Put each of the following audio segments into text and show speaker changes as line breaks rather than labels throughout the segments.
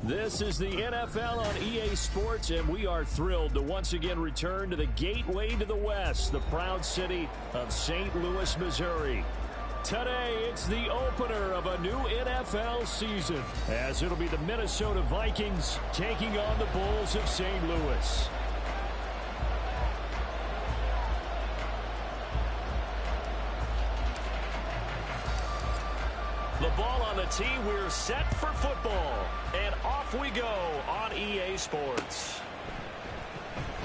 This is the NFL on EA Sports, and we are thrilled to once again return to the gateway to the West, the proud city of St. Louis, Missouri. Today, it's the opener of a new NFL season, as it'll be the Minnesota Vikings taking on the Bulls of St. Louis. The ball on the tee, we're set for football. And off we go on EA Sports.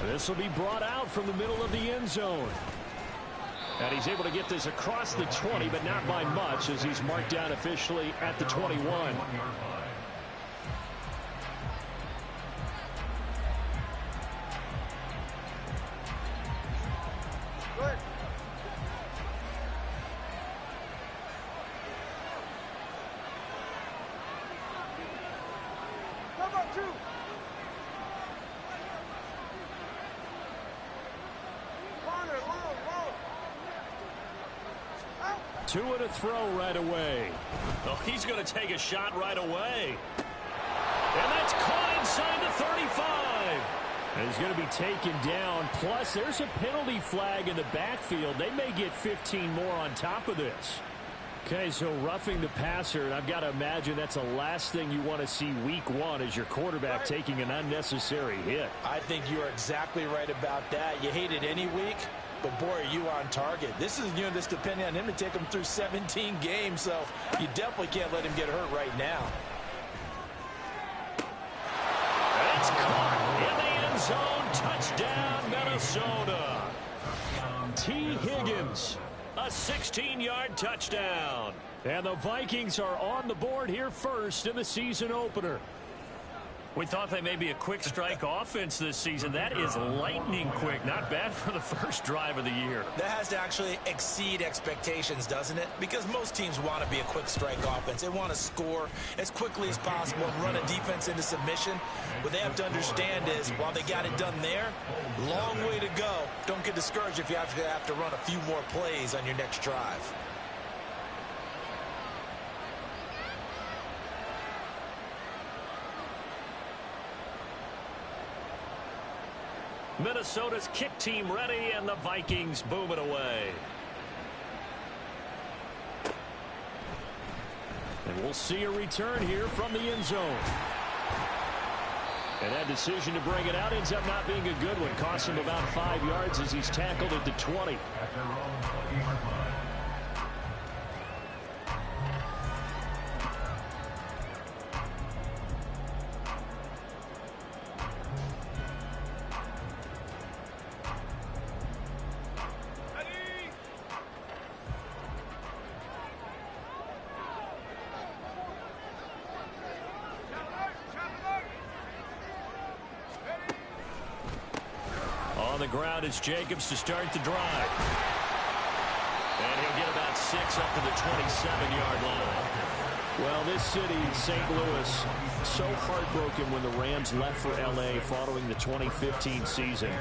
This will be brought out from the middle of the end zone. And he's able to get this across the 20, but not by much, as he's marked down officially at the 21. Two and a throw right away. Oh, he's going to take a shot right away. And that's caught inside the 35. And he's going to be taken down. Plus, there's a penalty flag in the backfield. They may get 15 more on top of this. Okay, so roughing the passer, and I've got to imagine that's the last thing you want to see week one as your quarterback taking an unnecessary hit.
I think you are exactly right about that. You hate it any week. But, boy, are you on target. This is this depending on him to take him through 17 games, so you definitely can't let him get hurt right now.
It's caught in the end zone. Touchdown, Minnesota. T. Higgins, a 16-yard touchdown. And the Vikings are on the board here first in the season opener. We thought they may be a quick strike offense this season. That is lightning quick. Not bad for the first drive of the year.
That has to actually exceed expectations, doesn't it? Because most teams want to be a quick strike offense. They want to score as quickly as possible and run a defense into submission. What they have to understand is, while they got it done there, long way to go. Don't get discouraged if you have to run a few more plays on your next drive.
Minnesota's kick team ready, and the Vikings boom it away. And we'll see a return here from the end zone. And that decision to bring it out ends up not being a good one. Costs him about 5 yards as he's tackled at the 20. The ground is Jacobs to start the drive. And he'll get about 6 up to the 27-yard line. Well, this city, St. Louis, so heartbroken when the Rams left for L.A. following the 2015 season.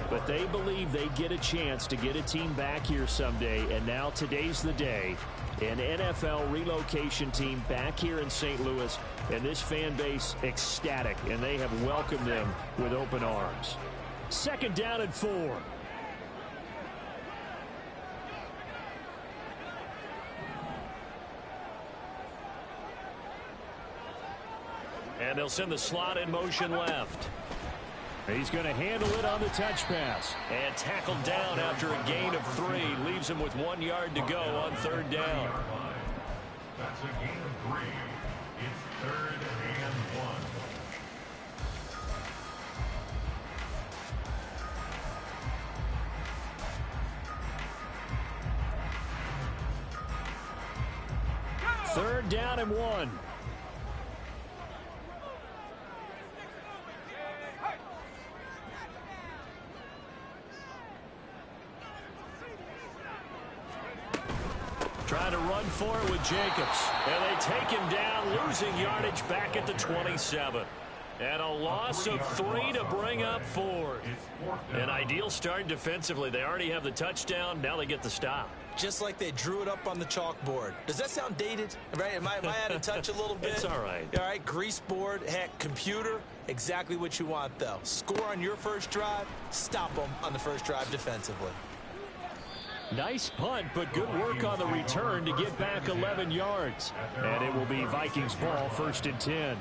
But they believe they get a chance to get a team back here someday, and now today's the day. An NFL relocation team back here in St. Louis, and this fan base ecstatic, and they have welcomed them with open arms. Second down and 4. And they'll send the slot in motion left. He's going to handle it on the touch pass. And tackled down after a gain of 3. Leaves him with 1 yard to go on third down.
That's a gain of 3. It's 3rd and 1.
Third down and 1. Trying to run for it with Jacobs. And they take him down, losing yardage back at the 27. And a loss of 3 to bring up 4. An ideal start defensively. They already have the touchdown. Now they get the stop.
Just like they drew it up on the chalkboard. Does that sound dated? Right? Am I out of touch a little bit?
It's all right.
All right, grease board, heck, computer, exactly what you want, though. Score on your first drive, stop them on the first drive defensively.
Nice punt, but good work on the return to get back 11 yards. And it will be Vikings ball, 1st and 10.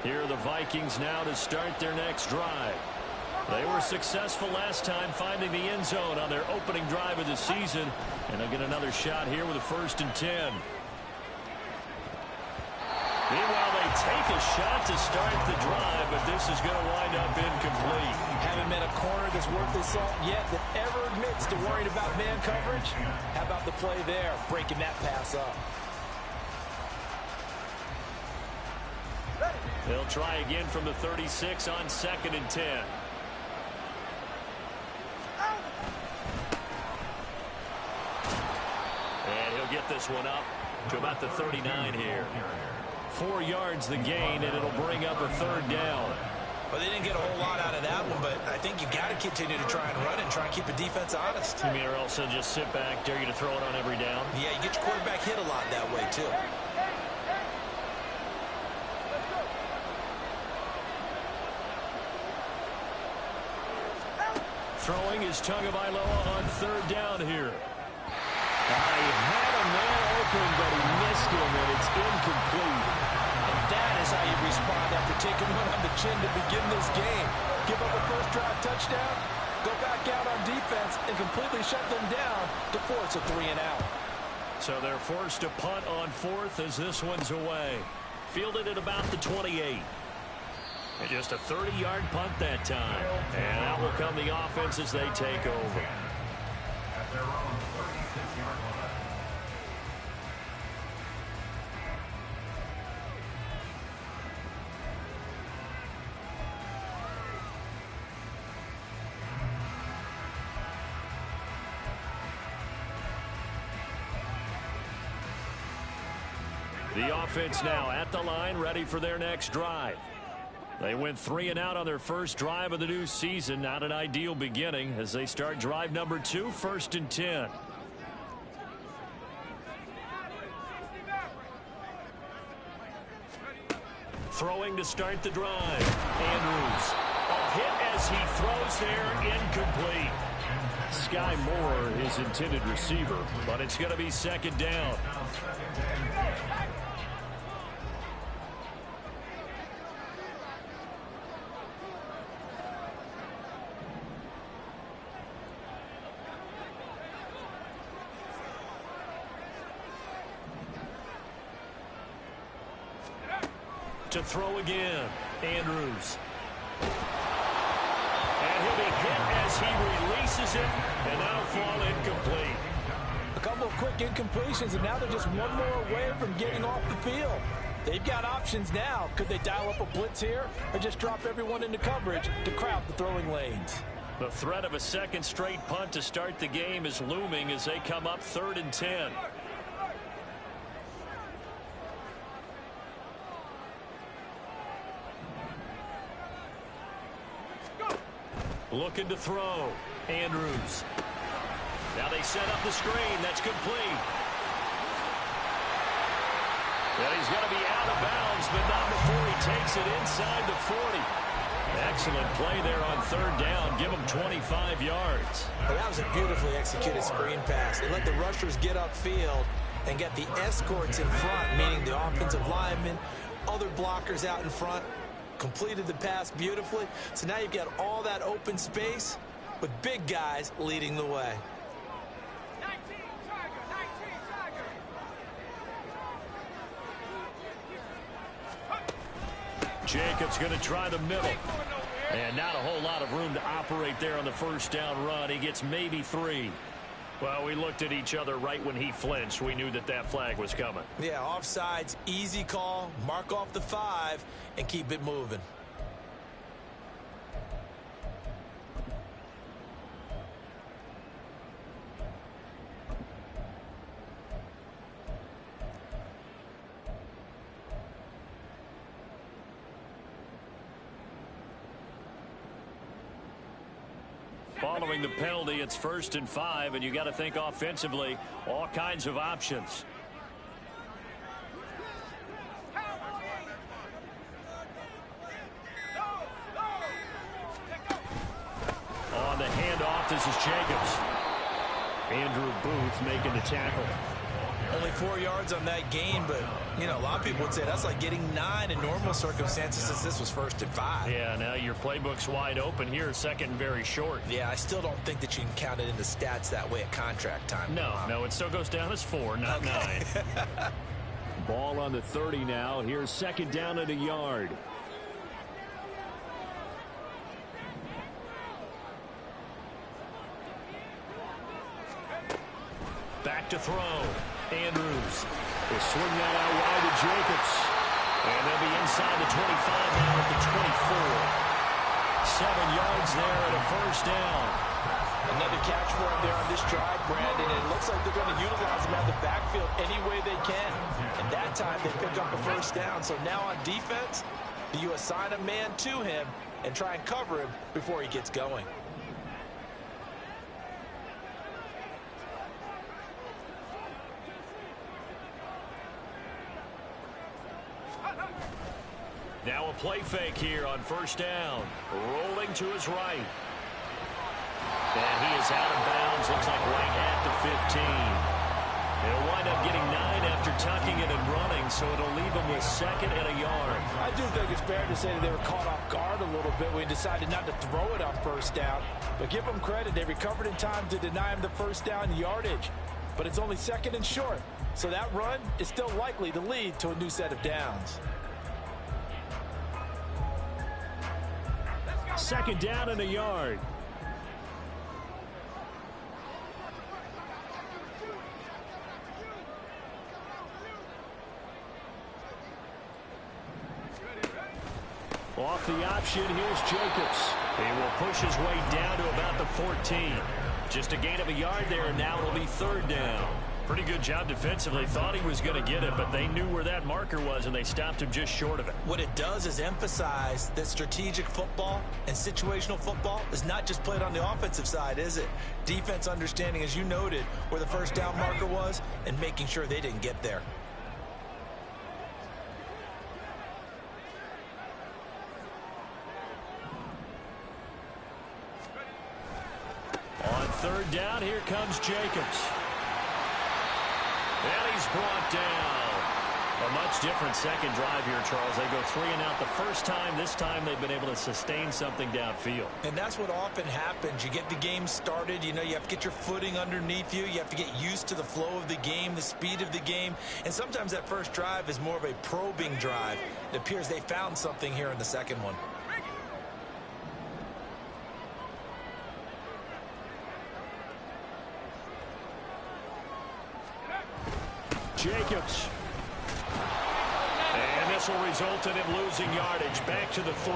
Here are the Vikings now to start their next drive. They were successful last time finding the end zone on their opening drive of the season. And they'll get another shot here with a 1st and 10. Meanwhile, they take a shot to start the drive, but this is going to wind up incomplete.
Haven't met a corner that's worth the salt yet that ever admits to worrying about man coverage. How about the play there, breaking that pass up?
They'll try again from the 36 on 2nd and 10. And he'll get this one up to about the 39 here. 4 yards the gain, and it'll bring up a 3rd down.
Well, they didn't get a whole lot out of that one, but I think you got to continue to try and run and try and keep the defense honest.
You mean, or else they'll just sit back, dare you to throw it on every down?
Yeah, you get your quarterback hit a lot that way, too.
Throwing is Tagovailoa on 3rd down here. He had a man open, but he missed him, and it's incomplete.
And that is how you respond after taking one on the chin to begin this game. Give up a first drive touchdown, go back out on defense, and completely shut them down to force a 3-and-out.
So they're forced to punt on 4th as this one's away. Fielded at about the 28. And just a 30-yard punt that time. And out will come the offense as they take over.
At their own 36-yard line.
The offense now at the line, ready for their next drive. They went 3-and-out on their first drive of the new season. Not an ideal beginning as they start drive number 2, 1st and 10. Throwing to start the drive. Andrews. A hit as he throws there, incomplete. Sky Moore, his intended receiver, but it's going to be 2nd down. To throw again, Andrews. And he'll be hit as he releases it, and that'll fall incomplete.
A couple of quick incompletions, and now they're just one more away from getting off the field. They've got options now. Could they dial up a blitz here or just drop everyone into coverage to crowd the throwing lanes?
The threat of a 2nd straight punt to start the game is looming as they come up 3rd and 10. Looking to throw. Andrews. Now they set up the screen. That's complete. And he's going to be out of bounds, but not before he takes it inside the 40. Excellent play there on 3rd down. Give him 25 yards.
Well, that was a beautifully executed screen pass. They let the rushers get upfield and get the escorts in front, meaning the offensive linemen, other blockers out in front. Completed the pass beautifully. So now you've got all that open space with big guys leading the way.
Jacobs going to try the middle. And not a whole lot of room to operate there on the first down run. He gets maybe 3. Well, we looked at each other right when he flinched. We knew that that flag was coming.
Yeah, offsides, easy call. Mark off the 5 and keep it moving.
Following the penalty, it's 1st and 5, and you got to think offensively, all kinds of options. On the handoff, this is Jacobs. Andrew Booth making the tackle.
Only 4 yards on that gain, but, you know, a lot of people would say that's like getting 9 in normal circumstances since this was 1st and 5.
Yeah, now your playbook's wide open here, 2nd and very short.
Yeah, I still don't think that you can count it into stats that way at contract time.
No, it still goes down as 4, not 9.
Ball on the 30 now. Here's 2nd down and a yard.
Back to throw. Andrews will swing that out wide to Jacobs. And they'll be inside the 25 now at the 24. 7 yards there and a 1st down.
Another catch for him there on this drive, Brandon. And it looks like they're going to utilize him out of the backfield any way they can. And that time they pick up a 1st down. So now on defense, you assign a man to him and try and cover him before he gets going.
Now a play fake here on 1st down. Rolling to his right. And he is out of bounds. Looks like right at the 15. He'll wind up getting 9 after tucking it and running, so it'll leave him with 2nd and a yard.
I do think it's fair to say that they were caught off guard a little bit when he decided not to throw it on 1st down. But give them credit. They recovered in time to deny him the 1st down yardage. But it's only 2nd and short. So that run is still likely to lead to a new set of downs.
2nd down and a yard. Off the option, here's Jacobs.
He will push his way down to about the 14. Just a gain of a yard there, and now it'll be 3rd down. Pretty good job defensively. Thought he was going to get it, but they knew where that marker was, and they stopped him just short of it.
What it does is emphasize that strategic football and situational football is not just played on the offensive side, is it? Defense understanding, as you noted, where the 1st down marker was and making sure they didn't get there.
On 3rd down, here comes Jacobs. And he's brought down. A much different 2nd drive here, Charles. They go 3 and out the first time. This time they've been able to sustain something downfield.
And that's what often happens. You get the game started. You know, you have to get your footing underneath you. You have to get used to the flow of the game, the speed of the game. And sometimes that first drive is more of a probing drive. It appears they found something here in the 2nd one.
Jacobs. And this will result in him losing yardage. Back to the 3.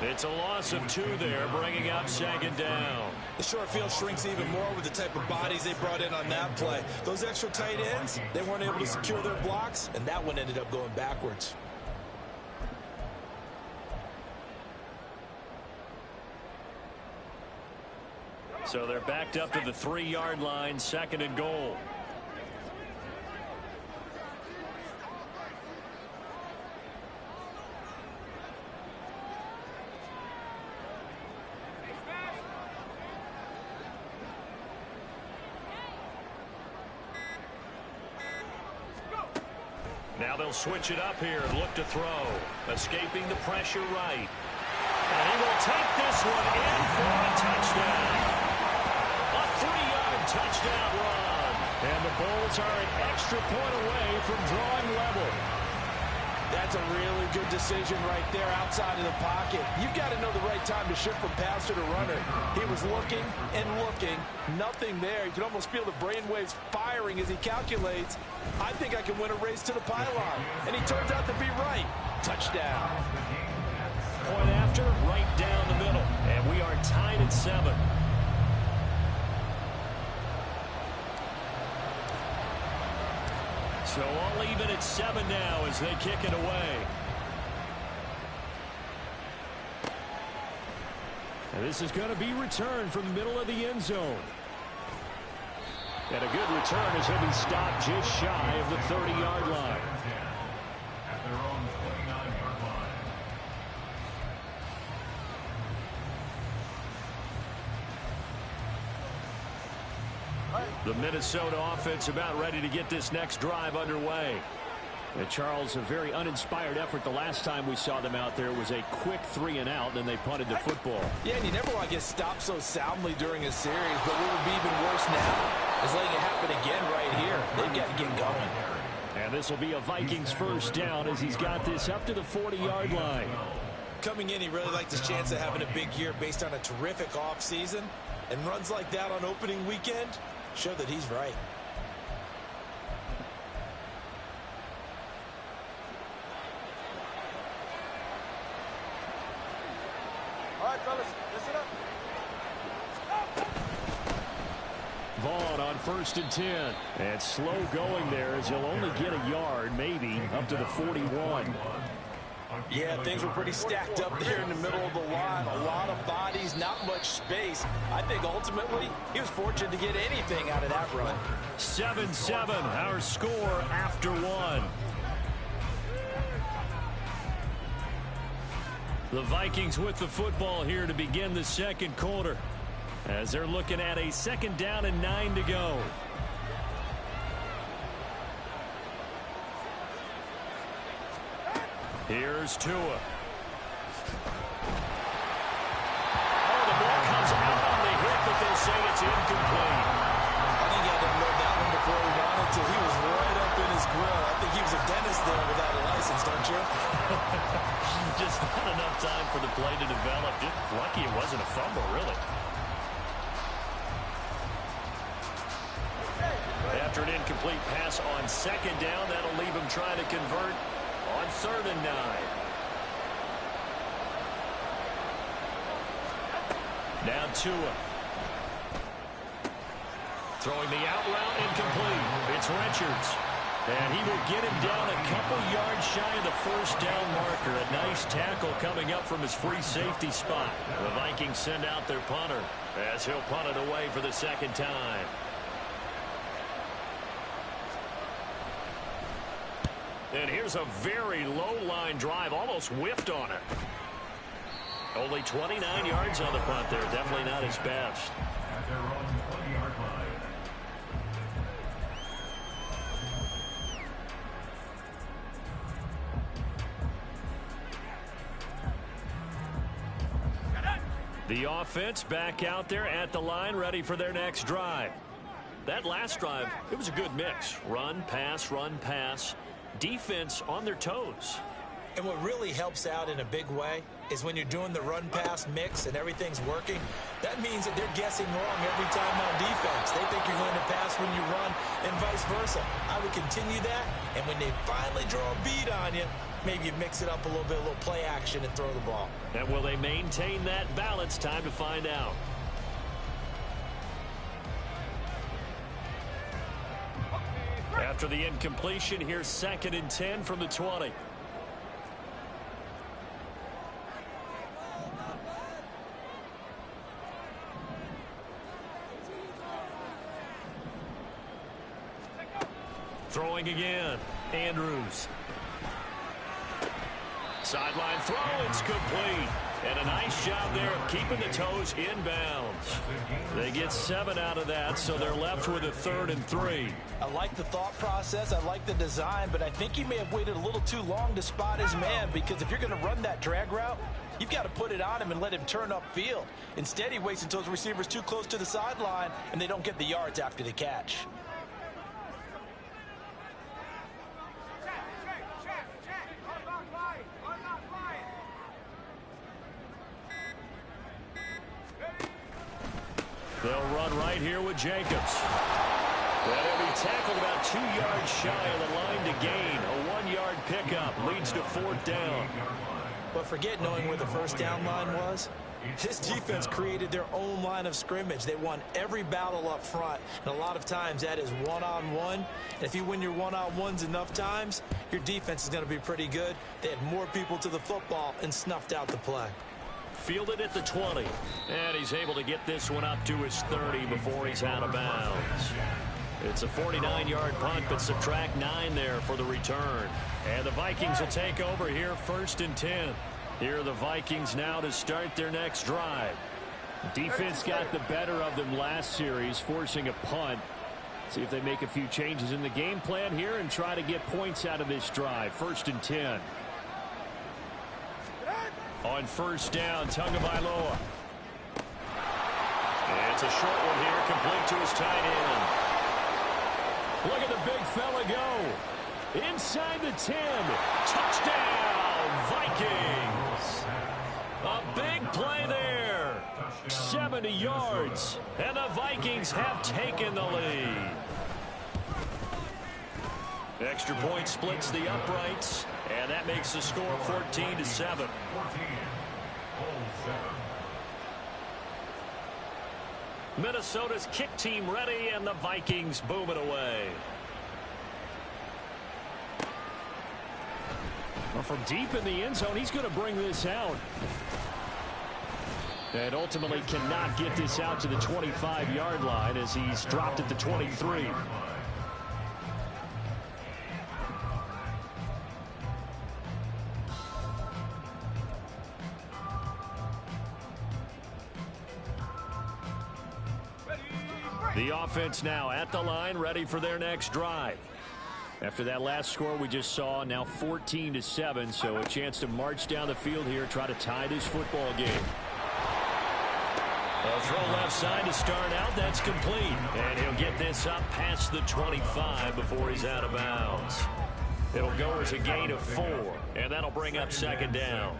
It's a loss of 2 there, bringing up 2nd down.
The short field shrinks even more with the type of bodies they brought in on that play. Those extra tight ends, they weren't able to secure their blocks, and that one ended up going backwards.
So they're backed up to the 3-yard line, 2nd and goal. Now they'll switch it up here and look to throw. Escaping the pressure right. And he will take this one in for a touchdown. A 3-yard touchdown run. And the Bulls are an extra point away from drawing level.
That's a really good decision right there outside of the pocket. You've got to know the right time to shift from passer to runner. He was looking and looking. Nothing there. You can almost feel the brainwaves firing as he calculates. I think I can win a race to the pylon. And he turns out to be right. Touchdown.
Point after, right down the middle. And we are tied at 7. So all even at 7 now as they kick it away. And this is going to be returned from the middle of the end zone. And a good return as he'll be stopped just shy of the 30-yard line.
At their own 29-yard line.
The Minnesota offense about ready to get this next drive underway. And Charles, a very uninspired effort the last time we saw them out there. It was a quick 3 and out, and they punted the football.
Yeah, and you never want to get stopped so soundly during a series, but what would be even worse now is letting it happen again right here. They've got to get going.
And this will be a Vikings first down as he's got this up to the 40-yard line.
Coming in, he really liked his chance of having a big year based on a terrific offseason. And runs like that on opening weekend show that he's right.
All right, fellas, listen up.
Vaughn on 1st and 10. And slow going there as he'll only get a yard, maybe, up to the 41.
Yeah, things were pretty stacked up there in the middle of the line. A lot of bodies, not much space. I think ultimately he was fortunate to get anything out of that run.
7-7, our score after 1. The Vikings with the football here to begin the second quarter, as they're looking at a 2nd down and 9 to go. Here's Tua. Oh, the ball comes out on the hit, but they'll say it's incomplete.
I think he had to unload that one before he wanted to. He was right up in his grill. I think he was a dentist there without a license, don't you?
Just not enough time for the play to develop. Just lucky it wasn't a fumble, really. After an incomplete pass on 2nd down, that'll leave him trying to convert on 3rd and 9. Now Tua. Throwing the out route, incomplete. It's Richards. And he will get him down a couple yards shy of the 1st down marker. A nice tackle coming up from his free safety spot. The Vikings send out their punter as he'll punt it away for the 2nd time. And here's a very low-line drive, almost whiffed on it. Only 29 yards on the punt there. Definitely not his best.
At their own 20-yard line.
The offense back out there at the line, ready for their next drive. That last drive, it was a good mix. Run, pass. Defense on their toes.
And what really helps out in a big way is when you're doing the run-pass mix and everything's working, that means that they're guessing wrong every time on defense. They think you're going to pass when you run and vice versa. I would continue that, and when they finally draw a bead on you, maybe you mix it up a little bit, a little play action and throw the ball.
And will they maintain that balance? Time to find out. After the incompletion, here's 2nd and 10 from the 20. Throwing again. Andrews. Sideline throw. It's complete. And a nice job there of keeping the toes inbounds. They get 7 out of that, so they're left with a 3rd and 3.
I like the thought process. I like the design, but I think he may have waited a little too long to spot his man, because if you're going to run that drag route, you've got to put it on him and let him turn upfield. Instead, he waits until his receiver's too close to the sideline, and they don't get the yards after the catch.
They'll run right here with Jacobs. Well, he'll be tackled about 2 yards shy of the line to gain. A 1-yard pickup leads to 4th down.
But forget knowing where the first down line was. This defense created their own line of scrimmage. They won every battle up front, and a lot of times that is one-on-one. And if you win your one-on-ones enough times, your defense is going to be pretty good. They had more people to the football and snuffed out the play.
Fielded at the 20, and he's able to get this one up to his 30 before he's out of bounds. It's a 49-yard punt, but subtract 9 there for the return. And the Vikings will take over here 1st and 10. Here are the Vikings now to start their next drive.
Defense got the better of them last series, forcing a punt. See if they make a few changes in the game plan here and try to get points out of this drive. 1st and 10.
On 1st down, Tagovailoa. It's a short one here, complete to his tight end.
Look at the big fella go. Inside the 10.
Touchdown, Vikings. A big play there.
70 yards.
And the Vikings have taken the lead. Extra point splits the uprights, and that makes the score 14-7. Minnesota's kick team ready, and the Vikings boom it away.
Well, from deep in the end zone, he's going to bring this out. And ultimately cannot get this out to the 25-yard line as he's dropped at the 23. The offense now at the line, ready for their next drive. After that last score we just saw, now 14-7, so a chance to march down the field here, try to tie this football game.
A throw left side to start out. That's complete. And he'll get this up past the 25 before he's out of bounds. It'll go as a gain of 4, and that'll bring up 2nd down.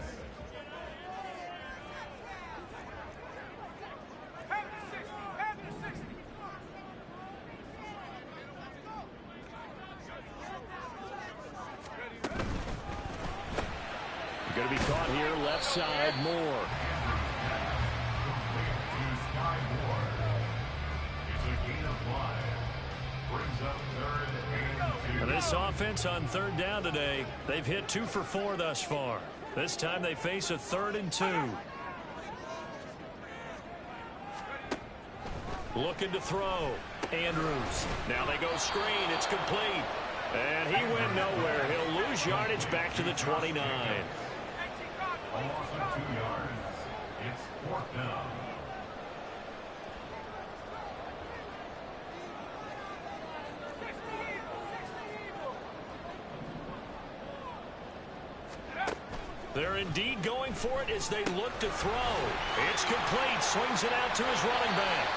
Going to be caught here, left side, Moore.
This offense on 3rd down today, they've hit 2 for 4 thus far. This time they face a 3rd and 2. Looking to throw. Andrews. Now they go screen. It's complete. And he went nowhere. He'll lose yardage back to the 29.
Almost 2 yards. It's 4th down.
They're indeed going for it as they look to throw. It's complete. Swings it out to his running back.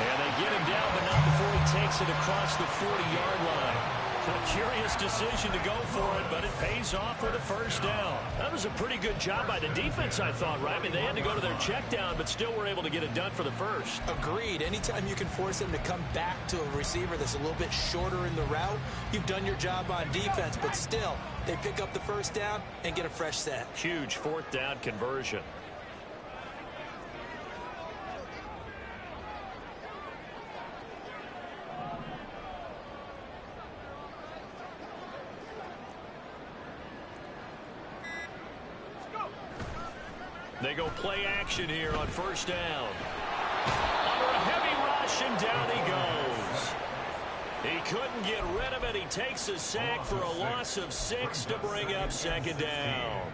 And they get him down, but not before he takes it across the 40-yard line. A curious decision to go for it, but it pays off with a 1st down. That was a pretty good job by the defense, I thought, right? I mean, they had to go to their check down, but still were able to get it done for the 1st.
Agreed. Anytime you can force them to come back to a receiver that's a little bit shorter in the route, you've done your job on defense, but still, they pick up the 1st down and get a fresh set.
Huge 4th down conversion. They go play action here on 1st down. Under a heavy rush, and down he goes. He couldn't get rid of it. He takes a sack for a loss of 6 to bring up 2nd down.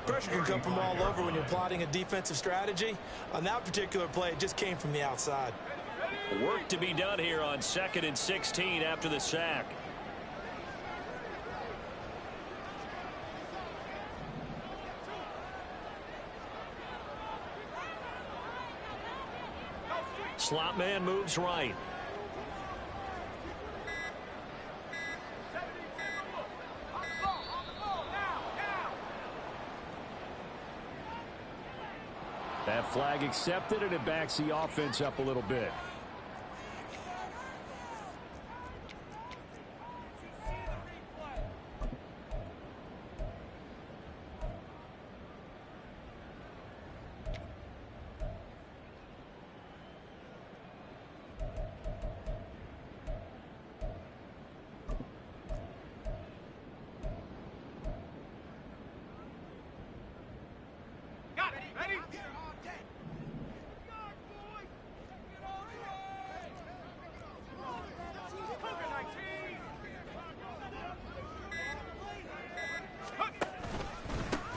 Pressure can come from all over when you're plotting a defensive strategy. On that particular play, it just came from the outside.
Work to be done here on 2nd and 16 after the sack. Slot man moves right.
That flag accepted, and it backs the offense up a little bit.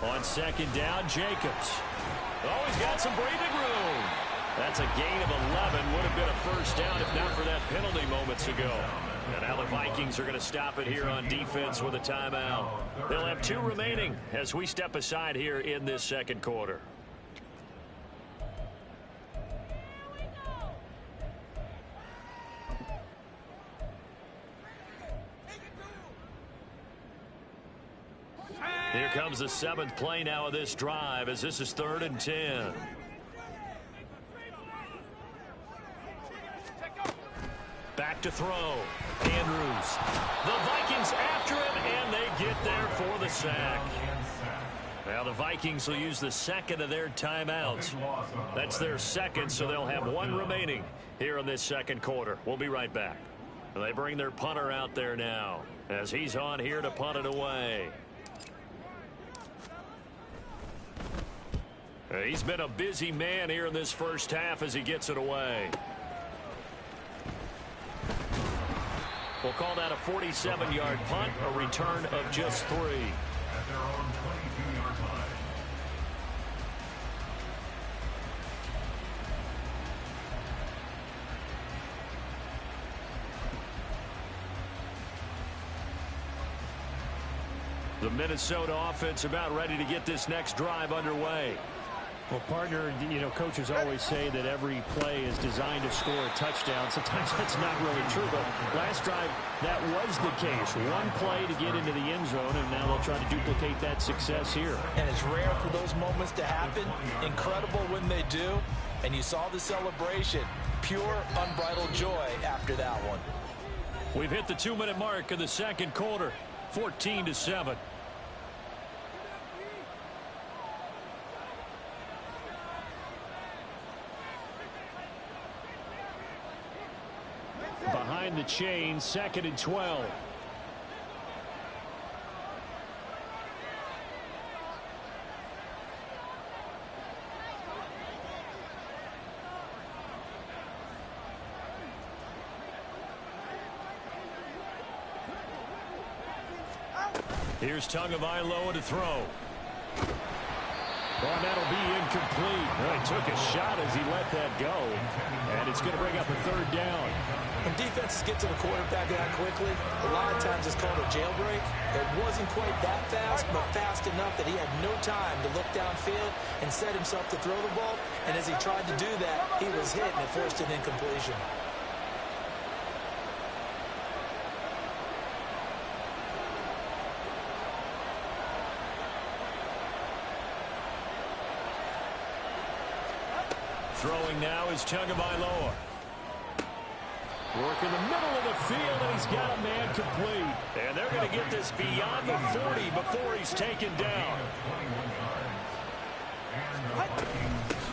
On second down, Jacobs. Oh, he's got some breathing room. That's a gain of 11. Would have been a first down if not for that penalty moments ago. And now the Vikings are going to stop it here on defense with a timeout. They'll have 2 remaining as we step aside here in this second quarter. Here comes the 7th play now of this drive as this is 3rd and 10. Back to throw. Andrews. The Vikings after him, and they get there for the sack. Now the Vikings will use the second of their timeouts. That's their second, so they'll have 1 remaining here in this second quarter. We'll be right back. They bring their punter out there now as he's on here to punt it away. He's been a busy man here in this first half as he gets it away. We'll call that a 47-yard punt, a return of just 3.
At their own 22-yard line.
The Minnesota offense about ready to get this next drive underway.
Well, partner, you know, coaches always say that every play is designed to score a touchdown. Sometimes that's not really true, but last drive, that was the case. 1 play to get into the end zone, and now they'll try to duplicate that success here.
And it's rare for those moments to happen. Incredible when they do. And you saw the celebration. Pure, unbridled joy after that one.
We've hit the 2-minute mark of the second quarter, 14-7. Behind the chain, 2nd and 12. Here's Tagovailoa to throw. Oh, and that'll be incomplete. Well, he took a shot as he let that go. And it's going to bring up a 3rd down.
When defenses get to the quarterback that quickly, a lot of times it's called a jailbreak. It wasn't quite that fast, but fast enough that he had no time to look downfield and set himself to throw the ball. And as he tried to do that, he was hit and it forced an incompletion.
Throwing now is Tagovailoa. Work in the middle of the field, and he's got a man complete. And they're going to get this beyond the 40 before he's taken down.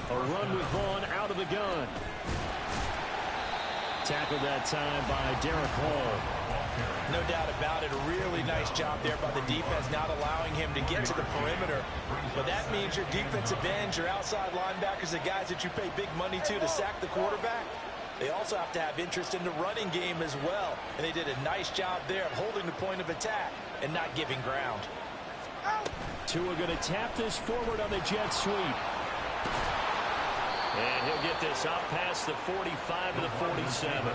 A run with Vaughn out of the gun. Tackled that time by Derek Hall.
No doubt about it. A really nice job there by the defense, not allowing him to get to the perimeter. But that means your defensive ends, your outside linebackers, the guys that you pay big money to sack the quarterback, they also have to have interest in the running game as well. And they did a nice job there of holding the point of attack and not giving ground.
Tua going to tap this forward on the jet sweep. And he'll get this out past the 45 to the 47.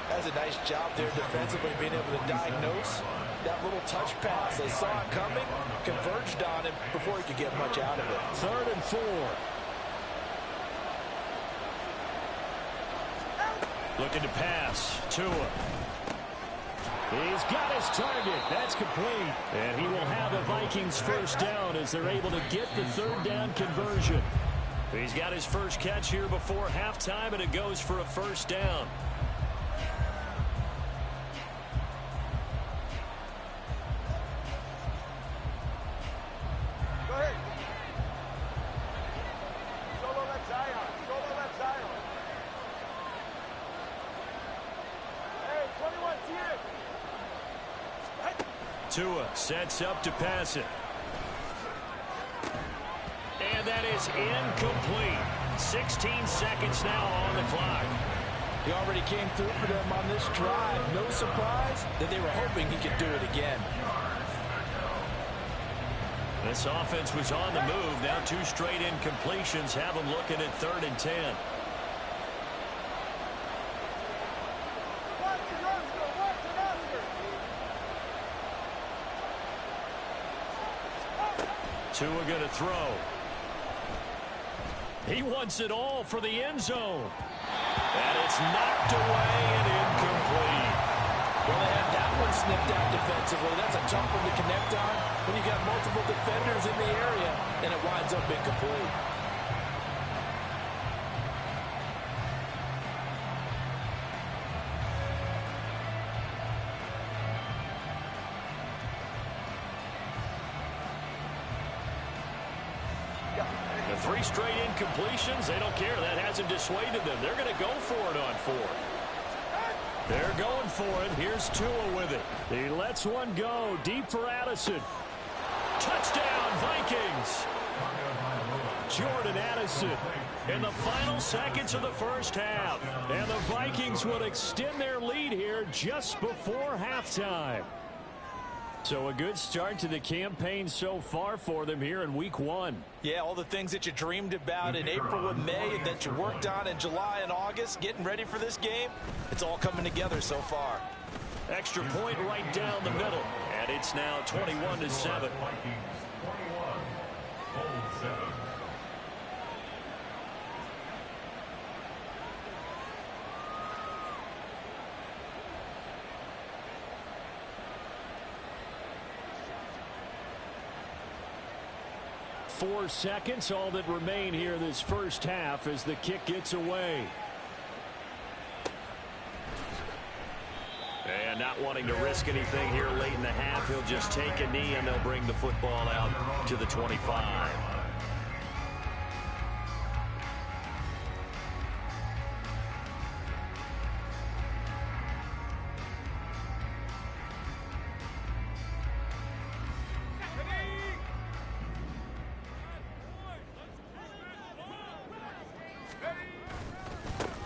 That's a nice job there defensively, being able to diagnose that little touch pass. They saw it coming, converged on him before he could get much out of it.
3rd and 4. Looking to pass. Tua. He's got his target. That's complete. And he will have the Vikings first down as they're able to get the 3rd down conversion. He's got his first catch here before halftime, and it goes for a first down.
Go ahead. Solo left Zion. Solo left Zion. Hey, 21, see it.
Tua sets up to pass it. And that is incomplete. 16 seconds now on the clock.
He already came through for them on this drive. No surprise that they were hoping he could do it again.
This offense was on the move. Now 2 straight incompletions have them looking at 3rd and 10. Tua going to throw. He wants it all for the end zone. And it's knocked away and incomplete.
Well, they had that one snipped out defensively. That's a tough one to connect on when you got multiple defenders in the area, and it winds up incomplete.
The 3 straight incompletions, they don't care. That hasn't dissuaded them. They're going to go for it on 4th. They're going for it. Here's Tua with it. He lets one go. Deep for Addison. Touchdown, Vikings. Jordan Addison in the final seconds of the first half. And the Vikings will extend their lead here just before halftime. So a good start to the campaign so far for them here in week 1.
Yeah, all the things that you dreamed about in April and May and that you worked on in July and August, getting ready for this game, it's all coming together so far.
Extra point right down the middle. And it's now 21-7. 4 seconds, all that remain here this first half as the kick gets away. And not wanting to risk anything here late in the half, he'll just take a knee and they'll bring the football out to the 25.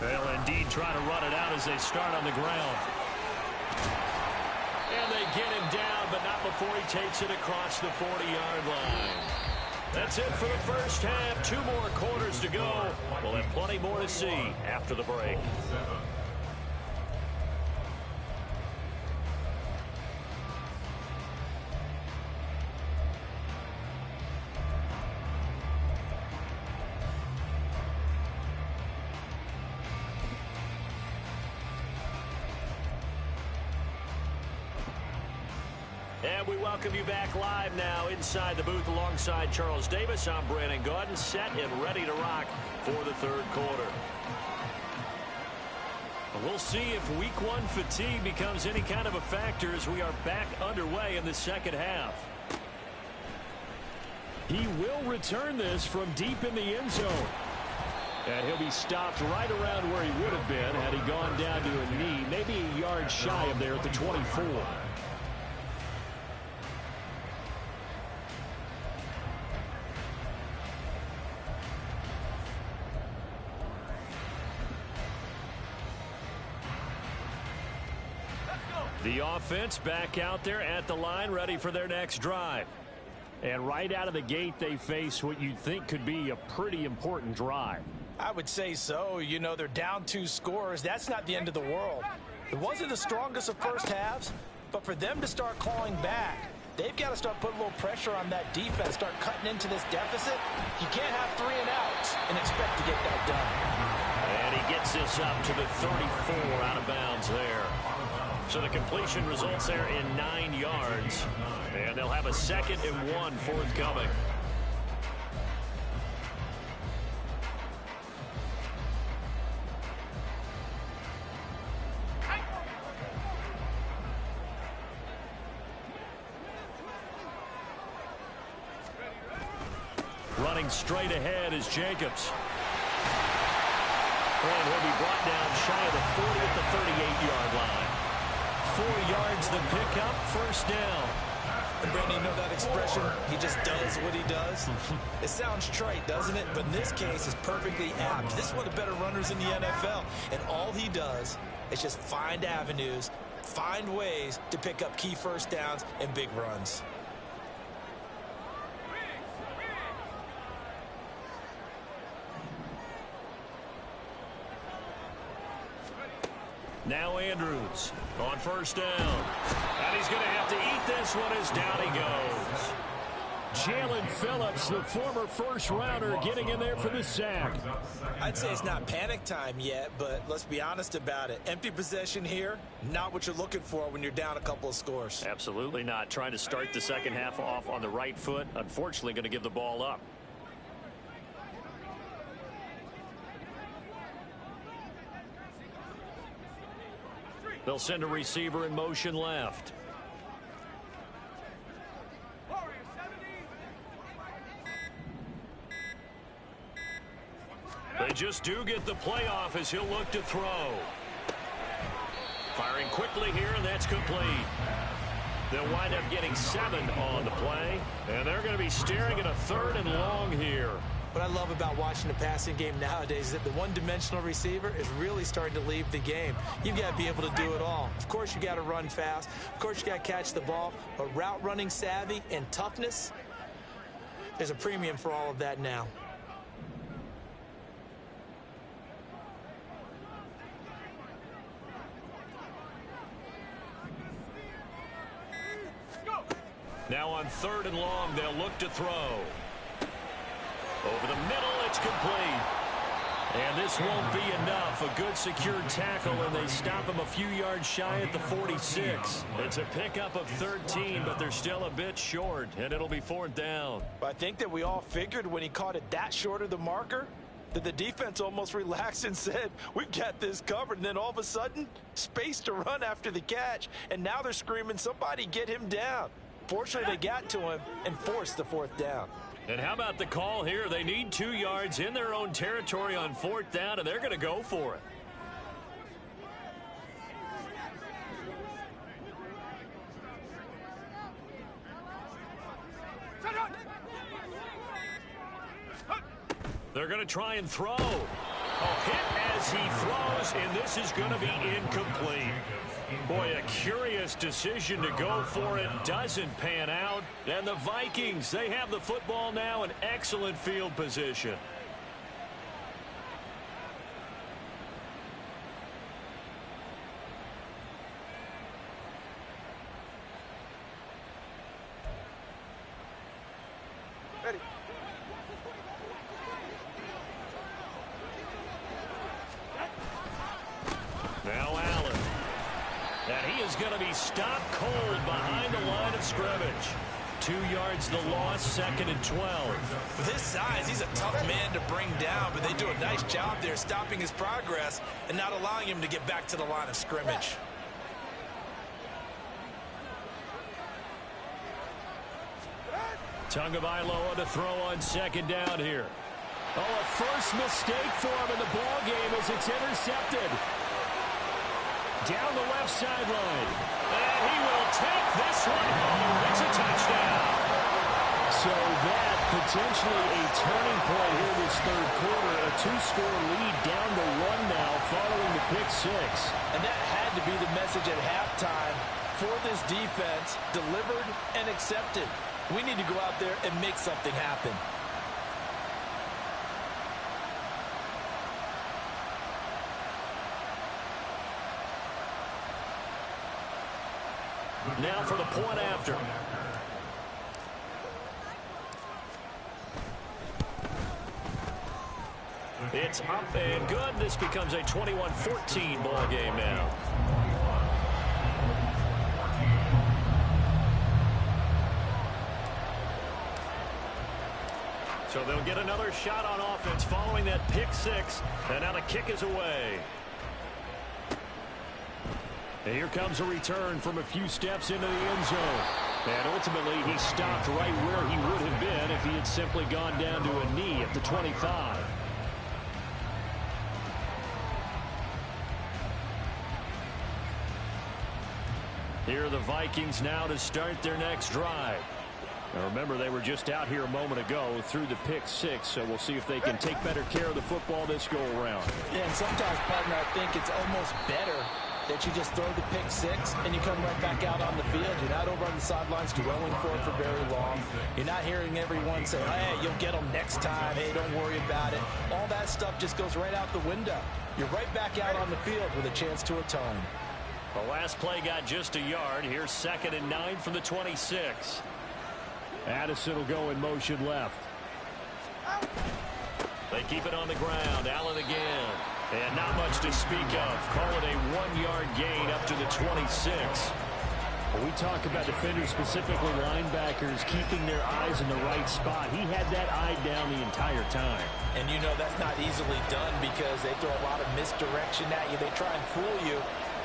They'll indeed try to run it out as they start on the ground. And they get him down, but not before he takes it across the 40-yard line. That's it for the first half. 2 more quarters to go. We'll have plenty more to see after the break. And we welcome you back live now inside the booth alongside Charles Davis. I'm Brandon Gaudin, set and ready to rock for the 3rd quarter. We'll see if week 1 fatigue becomes any kind of a factor as we are back underway in the second half. He will return this from deep in the end zone. And he'll be stopped right around where he would have been had he gone down to a knee, maybe a yard shy of there at the 24. The offense back out there at the line, ready for their next drive. And right out of the gate, they face what you'd think could be a pretty important drive.
I would say so. You know, they're down 2 scores. That's not the end of the world. It wasn't the strongest of first halves, but for them to start clawing back, they've got to start putting a little pressure on that defense, start cutting into this deficit. You can't have 3 and outs and expect to get that done.
And he gets this up to the 34 out of bounds there. So the completion results there in 9 yards. And they'll have a 2nd and 1 forthcoming. running straight ahead is Jacobs. And he'll be brought down shy of the 40 at the 38-yard line. 4 yards the pickup, first down.
And Brandon, you know that expression, he just does what he does? It sounds trite, doesn't it? But in this case, it's perfectly apt. This is one of the better runners in the NFL. And all he does is just find avenues, find ways to pick up key first downs and big runs.
Now Andrews on first down. And he's going to have to eat this one as down he goes. Jalen Phillips, the former first-rounder, getting in there for the sack.
I'd say it's not panic time yet, but let's be honest about it. Empty possession here, not what you're looking for when you're down a couple of scores.
Absolutely not. Trying to start the second half off on the right foot. Unfortunately, going to give the ball up. They'll send a receiver in motion left. They just do get the playoff as he'll look to throw. Firing quickly here, and that's complete. They'll wind up getting 7 on the play, and they're going to be staring at a 3rd and long here.
What I love about watching the passing game nowadays is that the one-dimensional receiver is really starting to leave the game. You've got to be able to do it all. Of course, you got to run fast. Of course, you got to catch the ball. But route running savvy and toughness, there's a premium for all of that now.
Now on 3rd and long, they'll look to throw. Over the middle, it's complete. And this won't be enough. A good secured tackle, and they stop him a few yards shy at the 46. It's a pickup of 13, but they're still a bit short, and it'll be 4th down.
I think that we all figured when he caught it that short of the marker that the defense almost relaxed and said, we've got this covered. And then all of a sudden, space to run after the catch. And now they're screaming, somebody get him down. Fortunately, they got to him and forced the 4th down.
And how about the call here? They need 2 yards in their own territory on 4th down, and they're going to go for it. They're going to try and throw. A hit as he throws, and this is going to be incomplete. Boy, a curious decision to go for it. Doesn't pan out. And the Vikings, they have the football now in excellent field position.
Ready.
Now Allen. And he is going to be stopped cold behind the line of scrimmage. 2 yards the loss, 2nd and 12.
With his size, he's a tough man to bring down, but they do a nice job there stopping his progress and not allowing him to get back to the line of scrimmage.
Tagovailoa to throw on 2nd down here. Oh, a first mistake for him in the ball game as it's intercepted. Down the left sideline. And he will take this one home. It's a touchdown. So that potentially a turning point here this 3rd quarter. A 2-score lead down to 1 now following the pick 6.
And that had to be the message at halftime for this defense, delivered and accepted. We need to go out there and make something happen.
Now for the point after. It's up and good. This becomes a 21-14 ball game now. So they'll get another shot on offense following that pick 6. And now the kick is away. And here comes a return from a few steps into the end zone. And ultimately, he stopped right where he would have been if he had simply gone down to a knee at the 25. Here are the Vikings now to start their next drive. Now remember, they were just out here a moment ago through the pick six, so we'll see if they can take better care of the football this go-around.
Yeah, and sometimes, partner, I think it's almost better that you just throw the pick six and you come right back out on the field. You're not over on the sidelines dwelling for it for very long. You're not hearing everyone say, hey, you'll get them next time. Hey, don't worry about it. All that stuff just goes right out the window. You're right back out on the field with a chance to atone.
The last play got just a yard. Here's 2nd and 9 from the 26. Addison will go in motion left. They keep it on the ground. Allen again. And not much to speak of. Call it a 1-yard gain up to the 26. When we talk about defenders, specifically linebackers, keeping their eyes in the right spot, he had that eye down the entire time.
And you know that's not easily done because they throw a lot of misdirection at you. They try and fool you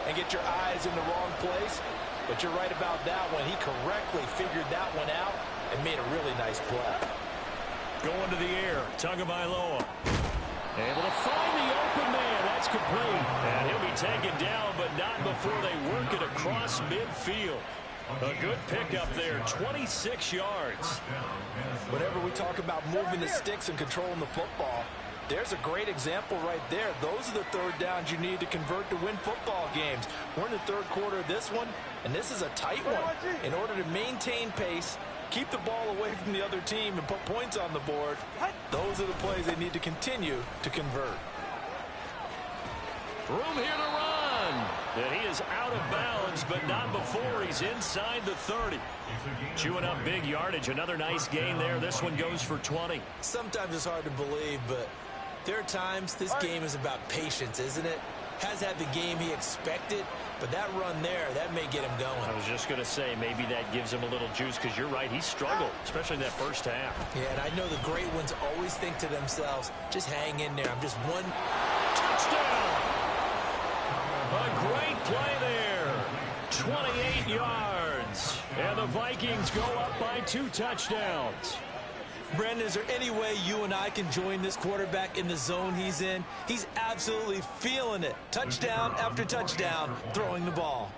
and get your eyes in the wrong place. But you're right about that one. He correctly figured that one out and made a really nice play.
Going to the air, Tagovailoa. Able to find the open man. That's complete. And he'll be taken down, but not before they work it across midfield. A good pickup there, 26 yards.
Whenever we talk about moving the sticks and controlling the football, there's a great example right there. Those are the third downs you need to convert to win football games. We're in the third quarter of this one, and this is a tight one. In order to maintain pace, keep the ball away from the other team, and put points on the board, those are the plays they need to continue to convert.
Room here to run. And he is out of bounds, but not before he's inside the 30. Chewing up big yardage. Another nice gain there. This one goes for 20.
Sometimes it's hard to believe, but there are times this game is about patience, isn't it? Has had the game he expected, but that run there, that may get him going.
I was just going to say, maybe that gives him a little juice, because you're right, he struggled, especially in that first half.
Yeah, and I know the great ones always think to themselves, just hang in there. I'm just one
Touchdown! A great play there. 28 yards. And the Vikings go up by 2 touchdowns.
Brandon, is there any way you and I can join this quarterback in the zone he's in? He's absolutely feeling it. Touchdown after touchdown, throwing the ball.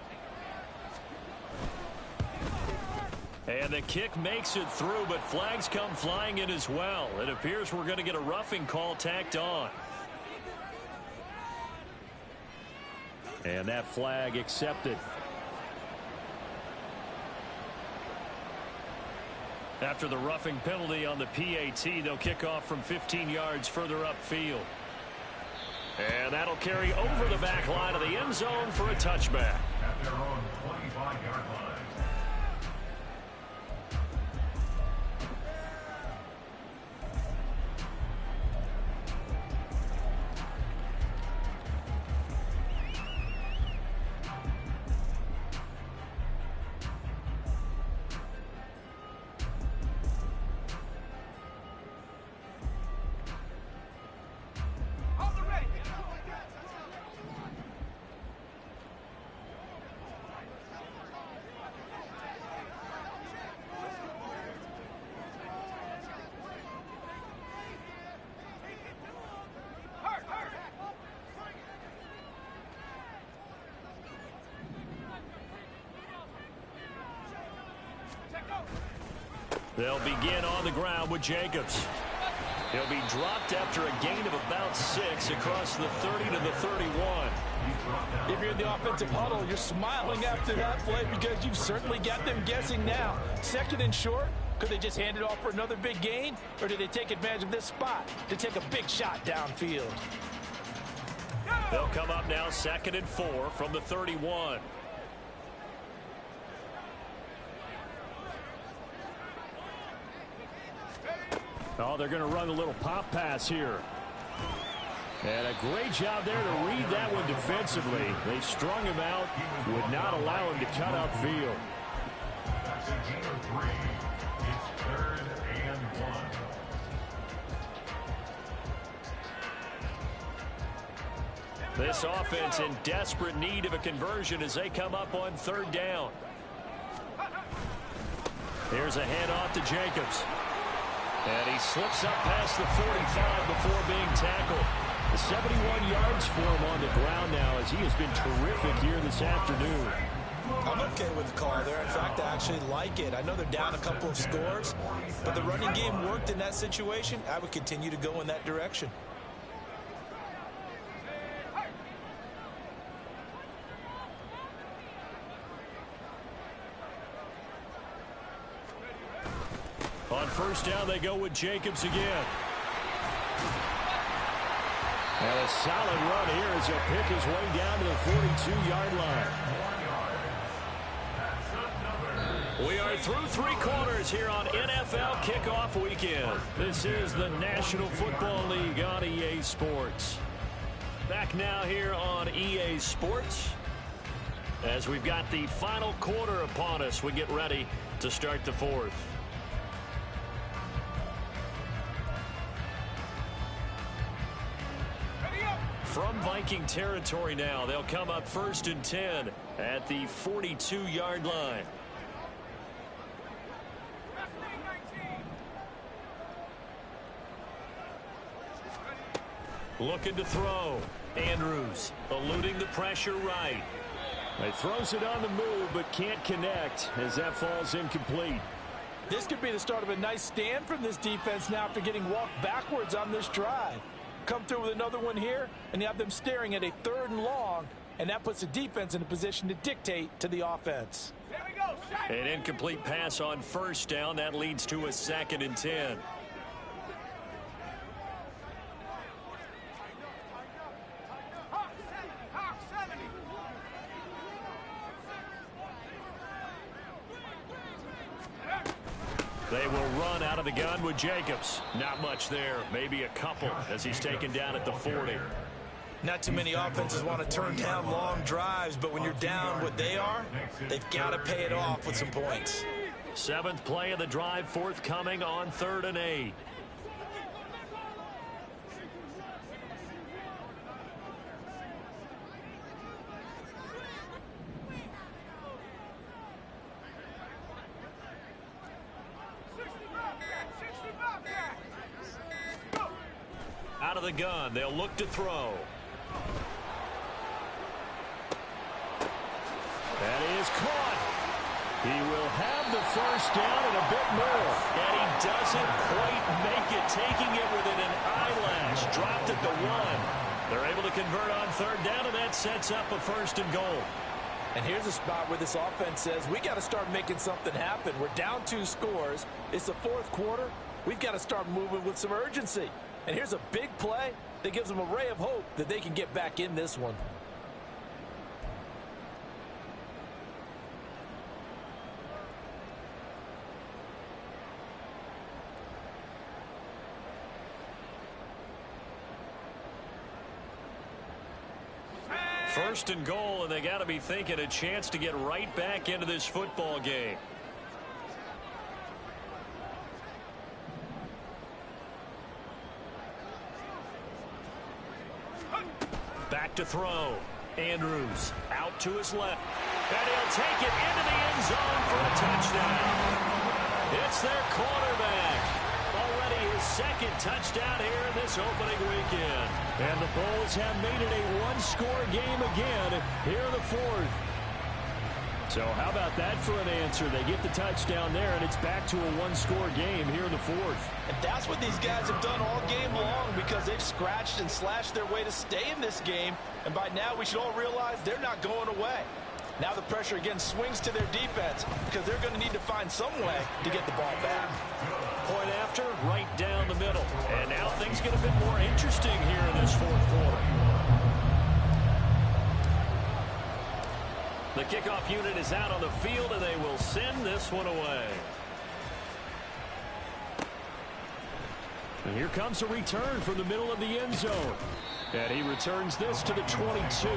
And the kick makes it through, but flags come flying in as well. It appears we're going to get a roughing call tacked on. And that flag accepted. After the roughing penalty on the PAT, they'll kick off from 15 yards further upfield. And that'll carry over the back line of the end zone for a touchback.
At their own 25-yard line.
They'll begin on the ground with Jacobs. He'll be dropped after a gain of about 6 across the 30 to the 31.
If you're in the offensive huddle, you're smiling after that play because you've certainly got them guessing now. 2nd and short, could they just hand it off for another big gain? Or did they take advantage of this spot to take a big shot downfield?
They'll come up now 2nd and 4 from the 31. Oh, they're going to run a little pop pass here. And a great job there to read that one defensively. They strung him out, would not allow him to cut upfield.
That's a gain of 3. It's 3rd and 1.
This offense in desperate need of a conversion as they come up on 3rd down. Here's a handoff to Jacobs. And he slips up past the 45 before being tackled. The 71 yards for him on the ground now as he has been terrific here this afternoon.
I'm okay with the call there. In fact, I actually like it. I know they're down a couple of scores, but the running game worked in that situation. I would continue to go in that direction.
On first down, they go with Jacobs again. And a solid run here as he'll pick his way down to the 42-yard line. We are through 3 quarters here on NFL Kickoff Weekend. This is the National Football League on EA Sports. Back now here on EA Sports. As we've got the final quarter upon us, we get ready to start the 4th. From Viking territory now, they'll come up 1st and 10 at the 42-yard line. Looking to throw. Andrews eluding the pressure right. He throws it on the move but can't connect as that falls incomplete.
This could be the start of a nice stand from this defense now after getting walked backwards on this drive. Come through with another one here, and you have them staring at a 3rd and long, and that puts the defense in a position to dictate to the offense.
An incomplete pass on first down. That leads to a 2nd and 10. They will run out of the gun with Jacobs. Not much there, maybe a couple as he's taken down at the 40.
Not too many offenses want to turn down long drives, but when you're down what they are, they've got to pay it off with some points.
7th play of the drive forthcoming on 3rd and 8. Out of the gun, they'll look to throw. That is caught. He will have the first down and a bit more. And he doesn't quite make it, taking it within an eyelash. Dropped at the 1. They're able to convert on 3rd down, and that sets up a 1st and goal.
And here's a spot where this offense says, we got to start making something happen. We're down 2 scores. It's the 4th quarter. We've got to start moving with some urgency. And here's a big play that gives them a ray of hope that they can get back in this one.
First and goal, and they got to be thinking a chance to get right back into this football game. Back to throw. Andrews out to his left. And he'll take it into the end zone for a touchdown. It's their quarterback. Already his 2nd touchdown here in this opening weekend. And the Bulls have made it a 1-score game again here in the 4th. So how about that for an answer? They get the touchdown there, and it's back to a 1-score game here in the 4th.
And that's what these guys have done all game long because they've scratched and slashed their way to stay in this game. And by now, we should all realize they're not going away. Now the pressure again swings to their defense because they're going to need to find some way to get the ball back.
Point after, right down the middle. And now things get a bit more interesting here in this 4th quarter. The kickoff unit is out on the field, and they will send this one away. And here comes a return from the middle of the end zone. And he returns this to the 22.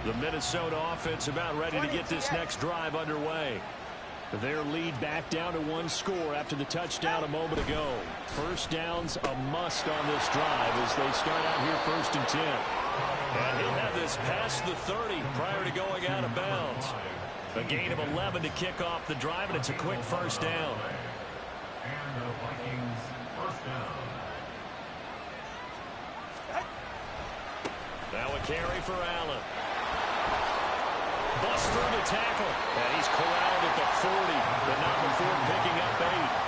The Minnesota offense about ready to get this next drive underway. Their lead back down to one score after the touchdown a moment ago. First down's a must on this drive as they start out here 1st and 10.
And he'll have this past the 30 prior to going out of bounds. A gain of 11 to kick off the drive, and it's a quick first down.
And the Vikings first down.
Now a carry for Allen. Bust through the tackle. And he's corralled at the 40, but not before picking up 8.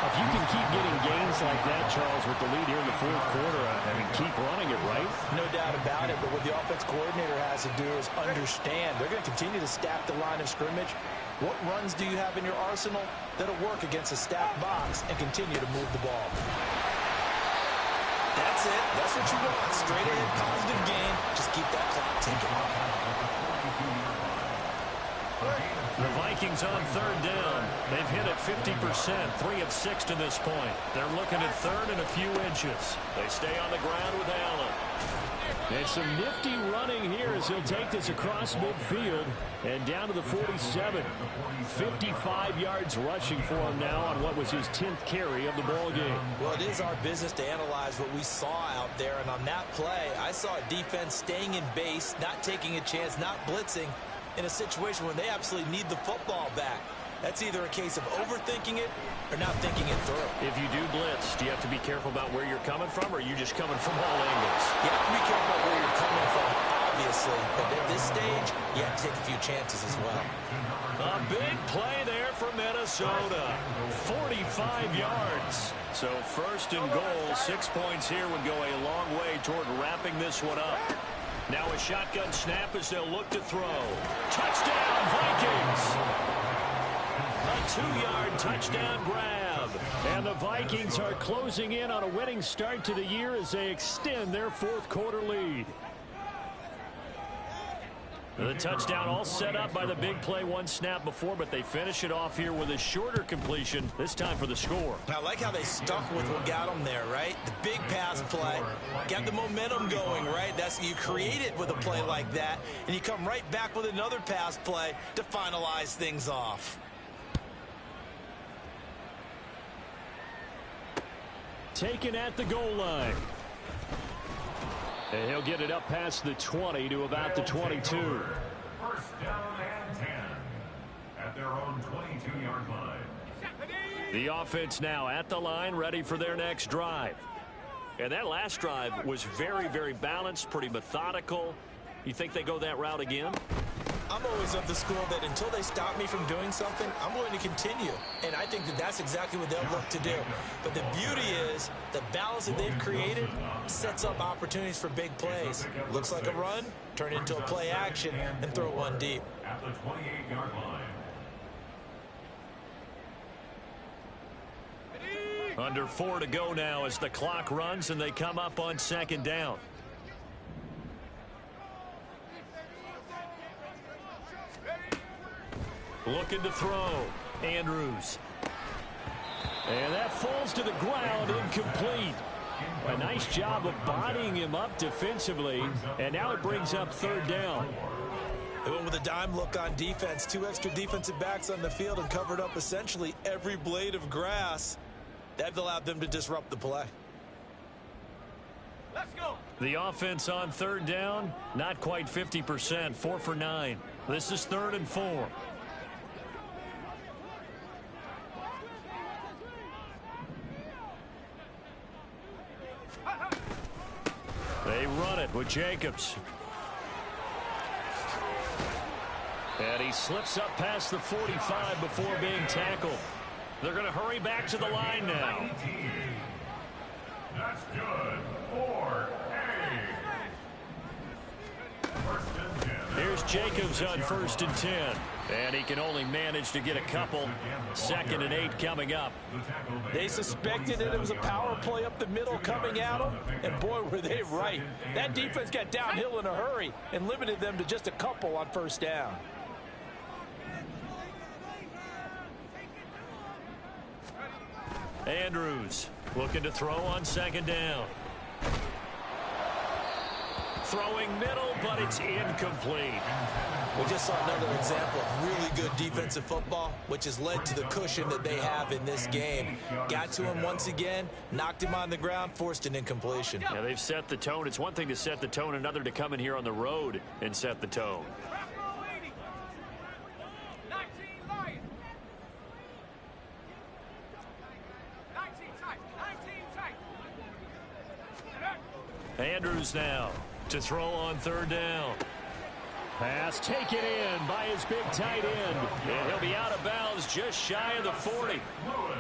If you can keep getting gains like that, Charles, with the lead here in the 4th quarter, I mean, keep running it, right?
No doubt about it, but what the offense coordinator has to do is understand. They're going to continue to stack the line of scrimmage. What runs do you have in your arsenal that'll work against a stacked box and continue to move the ball?
That's it. That's what you want. Straight ahead, positive gain. Just keep that clock ticking.
The Vikings on 3rd down. They've hit it 50%, 3 of 6 to this point. They're looking at 3rd and a few inches. They stay on the ground with Allen.
And some nifty running here as he'll take this across midfield and down to the 47. 55 yards rushing for him now on what was his 10th carry of the ball game.
Well, it is our business to analyze what we saw out there, and on that play, I saw a defense staying in base, not taking a chance, not blitzing, in a situation when they absolutely need the football back. That's either a case of overthinking it or not thinking it through.
If you do blitz, do you have to be careful about where you're coming from, or are you just coming from all angles?
You have to be careful about where you're coming from, obviously, but at this stage, you have to take a few chances as well.
A big play there for Minnesota. 45 yards. So 1st and goal, 6 points here would go a long way toward wrapping this one up. Now a shotgun snap as they'll look to throw. Touchdown, Vikings! A 2-yard touchdown grab.
And the Vikings are closing in on a winning start to the year as they extend their 4th quarter lead.
The touchdown all set up by the big play one snap before, but they finish it off here with a shorter completion, this time for the score.
I like how they stuck with what got them there, right? The big pass play, got the momentum going, right? That's you create it with a play like that, and you come right back with another pass play to finalize things off.
Taken at the goal line. And he'll get it up past the 20 to about the 22.
First down and 10 at their own 22-yard line.
The offense now at the line, ready for their next drive. And that last drive was very, very balanced, pretty methodical. You think they go that route again?
I'm always of the school that until they stop me from doing something, I'm going to continue. And I think that that's exactly what they'll look to do. But the beauty is the balance that they've created sets up opportunities for big plays. Looks like a run, turn into a play action, and throw one deep.
At the 28-yard line.
Under 4 to go now as the clock runs and they come up on 2nd down. Looking to throw. Andrews.
And that falls to the ground, incomplete. A nice job of bodying him up defensively, and now it brings up 3rd down.
They went with a dime look on defense. 2 extra defensive backs on the field and covered up essentially every blade of grass. That allowed them to disrupt the play.
Let's go.
The offense on 3rd down, not quite 50%, 4 for 9. This is 3rd and 4. They run it with Jacobs. And he slips up past the 45 before being tackled. They're going to hurry back to the line now.
That's good. 4A. First and 10.
Here's Jacobs on 1st and 10. And he can only manage to get a couple. 2nd and 8 coming up.
They suspected that it was a power play up the middle coming at them, and boy, were they right. That defense got downhill in a hurry and limited them to just a couple on 1st down.
Andrews looking to throw on 2nd down.
throwing middle, but it's incomplete.
We just saw another example of really good defensive football, which has led to the cushion that they have in this game. Got to him once again, knocked him on the ground, forced an incompletion.
Yeah, they've set the tone. It's one thing to set the tone, another to come in here on the road and set the tone. Andrews now to throw on third down. Pass taken in by his big tight end. And he'll be out of bounds just shy of the 40.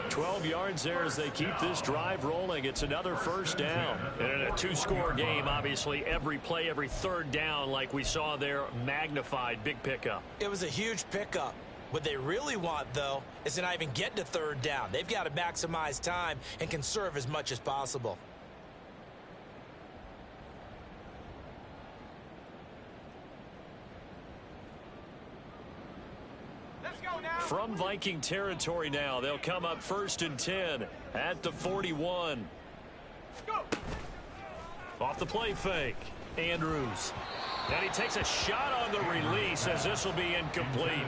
12 yards there as they keep this drive rolling. It's another first down. And in a two-score game, obviously, every play, every third down, like we saw there, magnified. Big pickup.
It was a huge pickup. What they really want, though, is to not even get to third down. They've got to maximize time and conserve as much as possible.
From Viking territory now, they'll come up 1st and 10 at the 41. Off the play fake, Andrews. And he takes a shot on the release as this will be incomplete.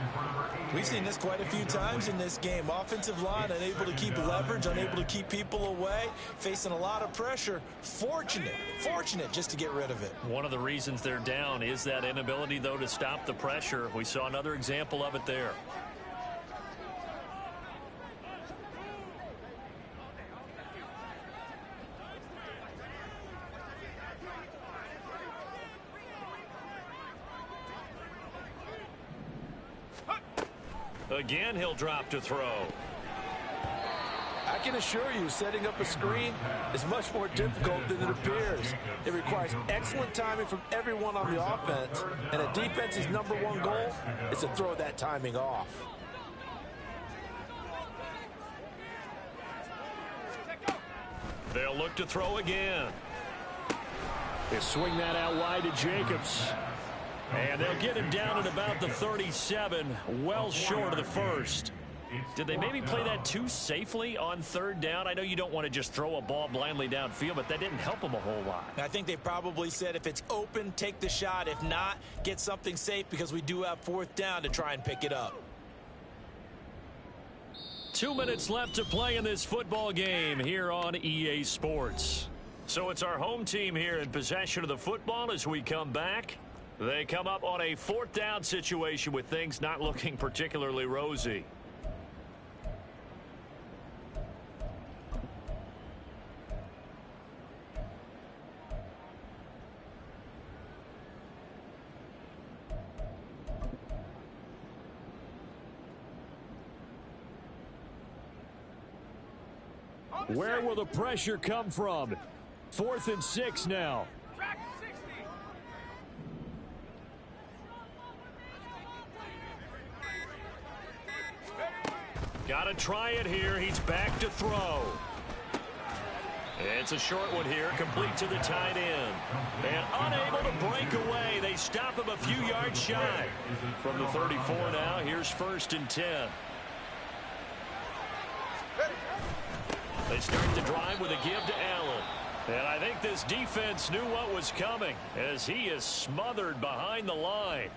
We've seen this quite a few times in this game. Offensive line unable to keep leverage, unable to keep people away, facing a lot of pressure. Fortunate just to get rid of it.
One of the reasons they're down is that inability, though, to stop the pressure. We saw another example of it there. Again, he'll drop to throw.
I can assure you, setting up a screen is much more difficult than it appears. It requires excellent timing from everyone on the offense, and a defense's #1 goal is to throw that timing off.
They'll look to throw again. They swing that out wide to Jacobs. And they'll get him down at about the 37, well short of the first. Did they maybe play that too safely on third down? I know you don't want to just throw a ball blindly downfield, but that didn't help them a whole lot.
I think they probably said if it's open, take the shot. If not, get something safe because we do have 4th down to try and pick it up.
2 minutes left to play in this football game here on EA Sports. So it's our home team here in possession of the football as we come back. They come up on a 4th down situation with things not looking particularly rosy. Where will the pressure come from? 4th and 6 now. Got to try it here. He's back to throw. It's a short one here, complete to the tight end. And unable to break away. They stop him a few yards shy. From the 34 now, here's 1st and 10. They start the drive with a give to Allen. And I think this defense knew what was coming as he is smothered behind the line.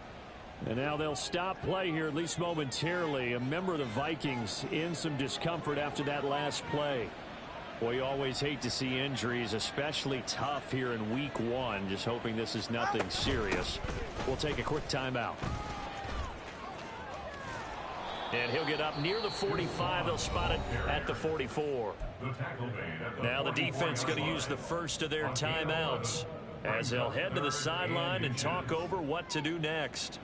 And now they'll stop play here, at least momentarily. A member of the Vikings in some discomfort after that last play. Boy, you always hate to see injuries, especially tough here in week 1. Just hoping this is nothing serious. We'll take a quick timeout. And he'll get up near the 45. They'll spot it at the 44. Now the defense going to use the first of their timeouts as they'll head to the sideline and talk over what to do next.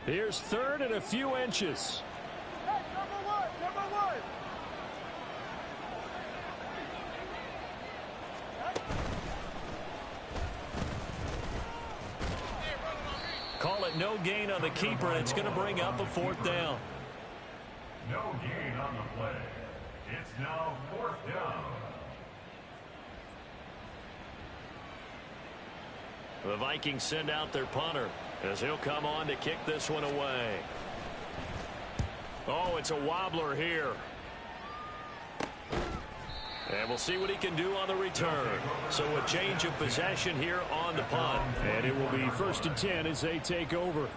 Here's 3rd and a few inches.
Hey, number one.
Call it no gain on the keeper, and it's going to bring up a 4th down.
No gain on the play. It's now 4th down.
The Vikings send out their punter as he'll come on to kick this one away. Oh, it's a wobbler here. And we'll see what he can do on the return. So a change of possession here on the punt.
And it will be 1st and 10 as they take over.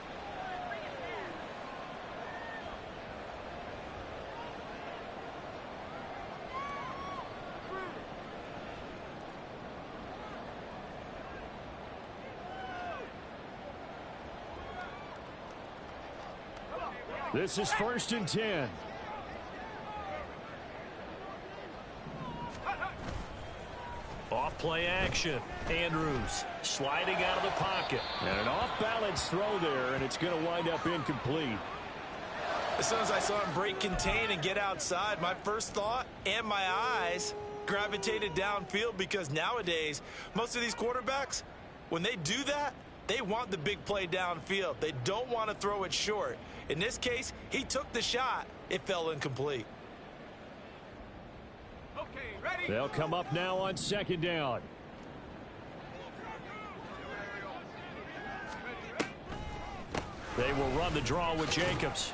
This is 1st and 10.
Off play action. Andrews sliding out of the pocket.
And an off-balance throw there, and it's going to wind up incomplete.
As soon as I saw him break contain and get outside, my first thought and my eyes gravitated downfield, because nowadays, most of these quarterbacks, when they do that, they want the big play downfield. They don't want to throw it short. In this case, he took the shot. It fell incomplete.
They'll come up now on 2nd down.
They will run the draw with Jacobs.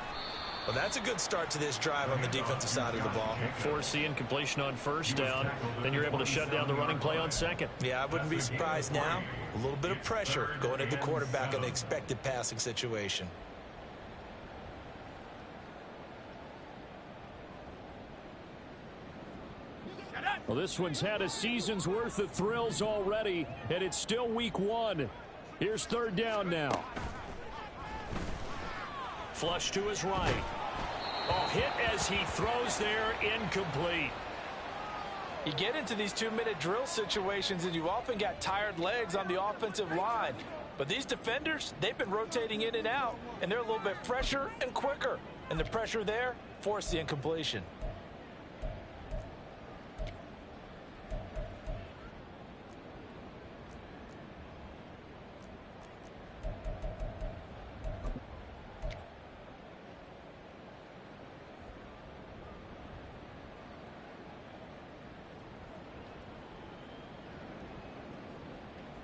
Well, that's a good start to this drive on the defensive side of the ball.
Force the incompletion on 1st down. Then you're able to shut down the running play on 2nd.
Yeah, I wouldn't be surprised now. A little bit of pressure going at the quarterback in the expected passing situation.
Well, this one's had a season's worth of thrills already, and it's still week 1. Here's 3rd down now.
Flush to his right. Oh, hit as he throws there, incomplete.
You get into these 2-minute drill situations, and you often got tired legs on the offensive line. But these defenders, they've been rotating in and out, and they're a little bit fresher and quicker. And the pressure there forced the incompletion.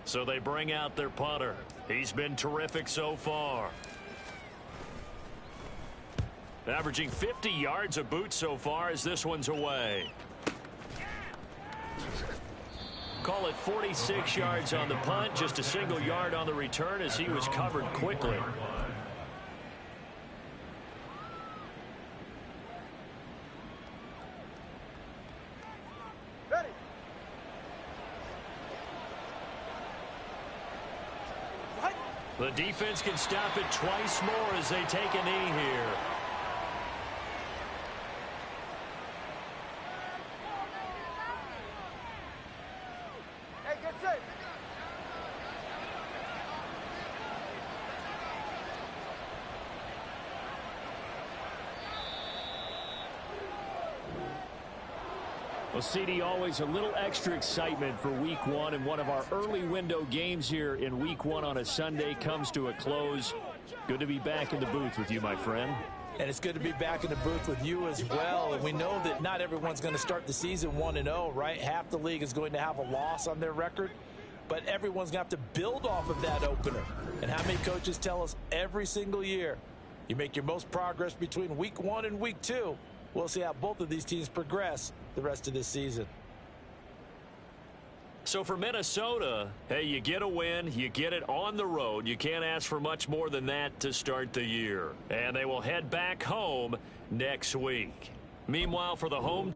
So they bring out their punter. He's been terrific so far. Averaging 50 yards a boot so far as this one's away. Call it 46 yards on the punt, just a single yard on the return as he was covered quickly. The defense can stop it twice more as they take a knee here.
Hey, get set.
Well, CD, always a little extra excitement for week 1, and one of our early window games here in week 1 on a Sunday comes to a close. Good to be back in the booth with you, my friend.
And it's good to be back in the booth with you as well. And we know that not everyone's going to start the season 1-0, right? Half the league is going to have a loss on their record. But everyone's going to have to build off of that opener. And how many coaches tell us every single year, you make your most progress between week 1 and week 2. We'll see how both of these teams progress the rest of this season.
So for Minnesota, hey, you get a win, you get it on the road. You can't ask for much more than that to start the year. And they will head back home next week. Meanwhile, for the home